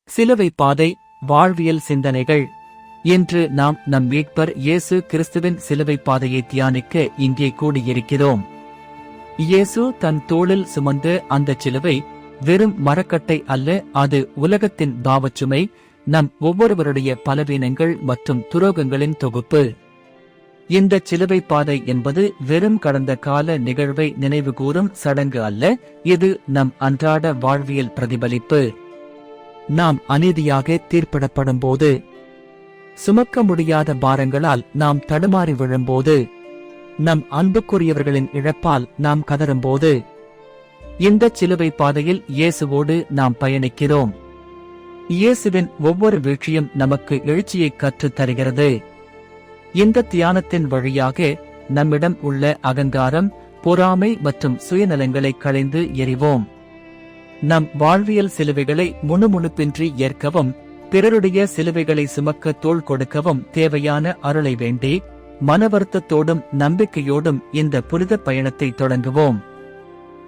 சிலுவை பாதை வாழ்வியல் சிந்தனைகள். இன்று நாம் நம் மீட்பர் இயேசு கிறிஸ்துவின் சிலுவை பாதையை தியானிக்க இங்கே கூடியிருக்கிறோம். இயேசு தன் தோளில் சுமந்த அந்த சிலுவை வெறும் மரக்கட்டை அல்ல, அது உலகத்தின் பாவச்சுமை, நம் ஒவ்வொருவருடைய பலவீனங்கள் மற்றும் துரோகங்களின் தொகுப்பு. இந்த சிலுவை பாதை என்பது வெறும் கடந்த கால நிகழ்வை நினைவுகூரும் சடங்கு அல்ல, இது நம் அன்றாட வாழ்வியல் பிரதிபலிப்பு. நாம் அநீதியாக தீர்ப்பிடப்படும் போது, சுமக்க முடியாத பாரங்களால் நாம் தடுமாறி விழும்போது, நம் அன்புக்குரியவர்களின் இழப்பால் நாம் கதறும்போது, இந்த சிலுவை பாதையில் இயேசுவோடு நாம் பயணிக்கிறோம். இயேசுவின் ஒவ்வொரு வீழ்ச்சியும் நமக்கு எழுச்சியை கற்றுத் தருகிறது. இந்த தியானத்தின் வழியாக நம்மிடம் உள்ள அகங்காரம், பொறாமை மற்றும் சுயநலங்களை களைந்து எறிவோம். நம் வாழ்வியல் சிலுவைகளை முணுமுணுப்பின்றி ஏற்கவும், பிறருடைய சிலுவைகளை சுமக்க தோள் கொடுக்கவும் தேவையான அருளை வேண்டி, மனவருத்தத்தோடும் நம்பிக்கையோடும் இந்த புனித பயணத்தை தொடங்குவோம்.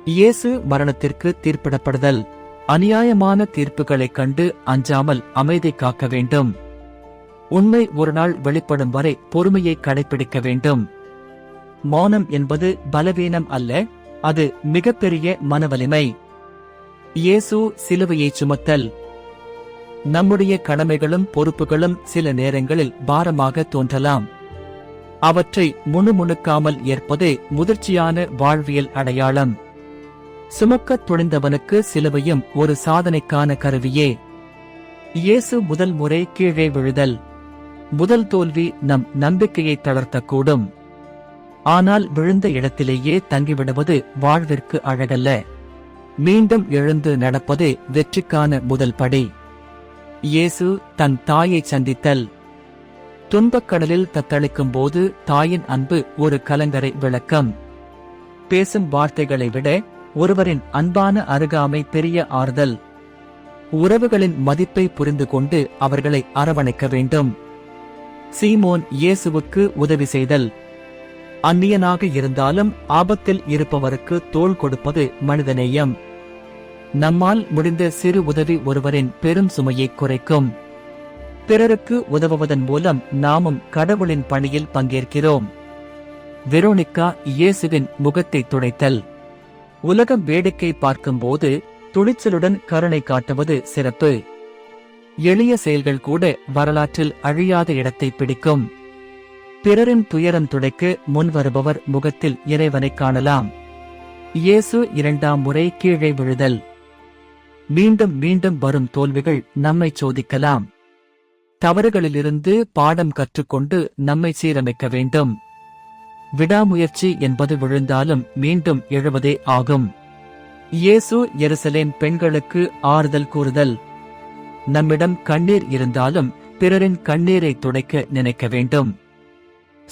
இயேசு மரணத்திற்கு தீர்ப்பிடப்படுதல். அநியாயமான தீர்ப்புகளைக் கண்டு அஞ்சாமல் அமைதி காக்க வேண்டும். உண்மை ஒரு நாள் வெளிப்படும் வரை பொறுமையை கடைபிடிக்க வேண்டும். மௌனம் என்பது பலவீனம் அல்ல, அது மிகப்பெரிய மனவலிமை. இயேசு சிலுவையை சுமத்தல். நம்முடைய கடமைகளும் பொறுப்புகளும் சில நேரங்களில் பாரமாக தோன்றலாம். அவற்றை முணுமுணுக்காமல் ஏற்பதே முதிர்ச்சியான வாழ்வியல் அடையாளம். சுமக்கத் துணிந்தவனுக்கு சிலுவையும் ஒரு சாதனைக்கான கருவியே. இயேசு முதல் முறை கீழே விழுதல். முதல் தோல்வி நம் நம்பிக்கையை தளர்த்தக்கூடும். ஆனால் விழுந்த இடத்திலேயே தங்கிவிடுவது வாழ்விற்கு அழகல்ல. மீண்டும் எழுந்து நடப்பதே வெற்றிக்கான முதல் படி. இயேசு தன் தாயை சந்தித்தல். துன்பக்கடலில் தத்தளிக்கும் போது தாயின் அன்பு ஒரு கலங்கரை விளக்கம். பேசும் வார்த்தைகளை விட ஒருவரின் அன்பான அருகாமை பெரிய ஆறுதல். உறவுகளின் மதிப்பை புரிந்து கொண்டு அவர்களை அரவணைக்க வேண்டும். சீமோன் இயேசுவுக்கு உதவி செய்தல். அந்நியனாக இருந்தாலும் ஆபத்தில் இருப்பவருக்கு தோள் கொடுப்பது மனிதநேயம். நம்மால் முடிந்த சிறு உதவி ஒருவரின் பெரும் சுமையை குறைக்கும். பிறருக்கு உதவுவதன் மூலம் நாமும் கடவுளின் பணியில் பங்கேற்கிறோம். வெரோனிக்கா இயேசுவின் முகத்தை துடைத்தல். உலகம் வேடிக்கை பார்க்கும்போது துணிச்சலுடன் கருணை காட்டுவது சிறப்பு. எளிய செயல்கள் கூட வரலாற்றில் அழியாத இடத்தை பிடிக்கும். பிறரின் துயரம் துடைக்க முன்வருபவர் முகத்தில் இறைவனை காணலாம். இயேசு இரண்டாம் முறை கீழே விழுதல். மீண்டும் மீண்டும் வரும் தோல்விகள் நம்மை சோதிக்கலாம். தவறுகளிலிருந்து பாடம் கற்றுக்கொண்டு நம்மை சீரமைக்க வேண்டும். விடாமுயற்சி என்பது விழுந்தாலும் மீண்டும் எழுவதே ஆகும். இயேசு எருசலேம் பெண்களுக்கு ஆறுதல் கூறுதல். நம்மிடம் கண்ணீர் இருந்தாலும் பிறரின் கண்ணீரை துடைக்க நினைக்க வேண்டும்.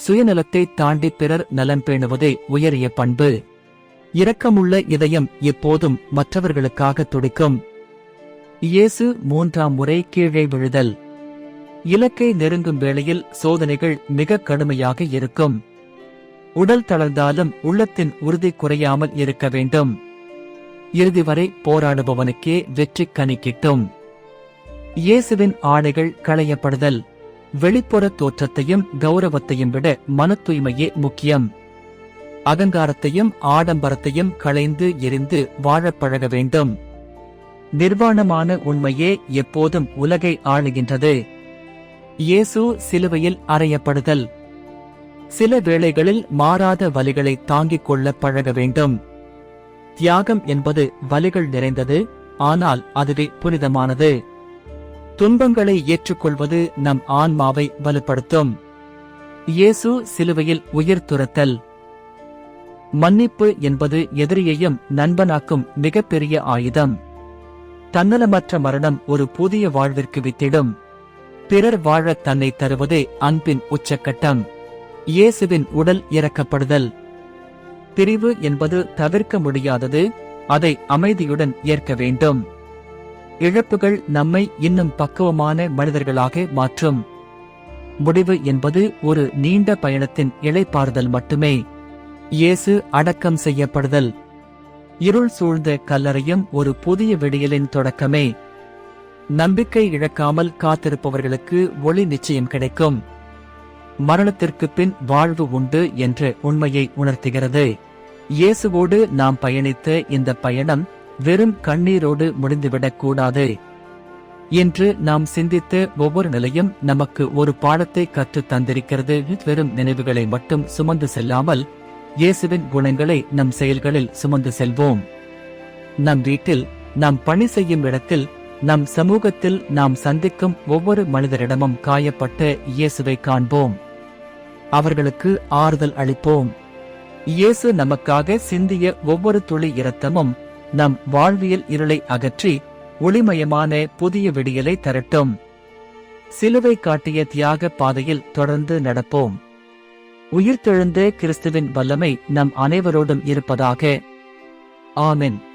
சுயநலத்தை தாண்டி பிறர் நலன் பேணுவதே உயரிய பண்பு. இரக்கமுள்ள இதயம் எப்போதும் மற்றவர்களுக்காக துடிக்கும். இயேசு மூன்றாம் முறை கீழே விழுதல். இலக்கை நெருங்கும் வேளையில் சோதனைகள் மிக கடுமையாக இருக்கும். உடல் தளர்ந்தாலும் உள்ளத்தின் உறுதி குறையாமல் இருக்க வேண்டும். இறுதி வரை போராடுபவனுக்கே வெற்றி கனி கிட்டும். இயேசுவின் ஆடைகள் களையப்படுதல். வெளிப்புற தோற்றத்தையும் கௌரவத்தையும் விட மன தூய்மையே முக்கியம். அகங்காரத்தையும் ஆடம்பரத்தையும் களைந்து எரிந்து வாழப் பழக வேண்டும். நிர்வாணமான உண்மையே எப்போதும் உலகை ஆளுகின்றது. இயேசு சிலுவையில் அறையப்படுதல். சில வேளைகளில் மாறாத வலிகளை தாங்கிக் கொள்ள பழக வேண்டும். தியாகம் என்பது வலிகள் நிறைந்தது, ஆனால் அதுவே புனிதமானது. துன்பங்களை ஏற்றுக்கொள்வது நம் ஆன்மாவை வலுப்படுத்தும். இயேசு சிலுவையில் உயிர் துறத்தல். மன்னிப்பு என்பது எதிரியையும் நண்பனாக்கும் மிகப்பெரிய ஆயுதம். தன்னலமற்ற மரணம் ஒரு புதிய வாழ்விற்கு வித்திடும். பிறர் வாழ தன்னை தருவதே அன்பின் உச்சக்கட்டம். இயேசுவின் உடல் இறக்கப்படுதல். பிரிவு என்பது தவிர்க்க முடியாதது, அதை அமைதியுடன் ஏற்க வேண்டும். இழப்புகள் நம்மை இன்னும் பக்குவமான மனிதர்களாக மாற்றும். முடிவு என்பது ஒரு நீண்ட பயணத்தின் இளைப்பாறுதல் மட்டுமே. இயேசு அடக்கம் செய்யப்படுதல். இருள் சூழ்ந்த கல்லறையும் ஒரு புதிய விடியலின் தொடக்கமே. நம்பிக்கை இழக்காமல் காத்திருப்பவர்களுக்கு ஒளி நிச்சயம் கிடைக்கும். மரணத்திற்கு பின் வாழ்வு உண்டு என்ற உண்மையை உணர்த்துகிறது. இயேசுவோடு நாம் பயணித்த இந்த பயணம் வெறும் கண்ணீரோடு முடிந்துவிடக் கூடாது. இன்று நாம் சிந்தித்த ஒவ்வொரு நிலையும் நமக்கு ஒரு பாடத்தை கற்றுத் தந்திருக்கிறது. வெறும் நினைவுகளை மட்டும் சுமந்து செல்லாமல் இயேசுவின் குணங்களை நம் செயல்களில் சுமந்து செல்வோம். நம் வீட்டில், நாம் பணி செய்யும் இடத்தில், நம் சமூகத்தில் நாம் சந்திக்கும் ஒவ்வொரு மனிதரிடமும் காயப்பட்ட இயேசுவை காண்போம். அவர்களுக்கு ஆறுதல் அளிப்போம். இயேசு நமக்காக சிந்திய ஒவ்வொரு துளி இரத்தமும் நம் வாழ்வியல் இருளை அகற்றி ஒளிமயமான புதிய விடியலை தரட்டும். சிலுவை காட்டிய தியாக பாதையில் தொடர்ந்து நடப்போம். உயிர்த்தெழுந்த கிறிஸ்துவின் வல்லமை நம் அனைவரோடும் இருப்பதாக. ஆமென்.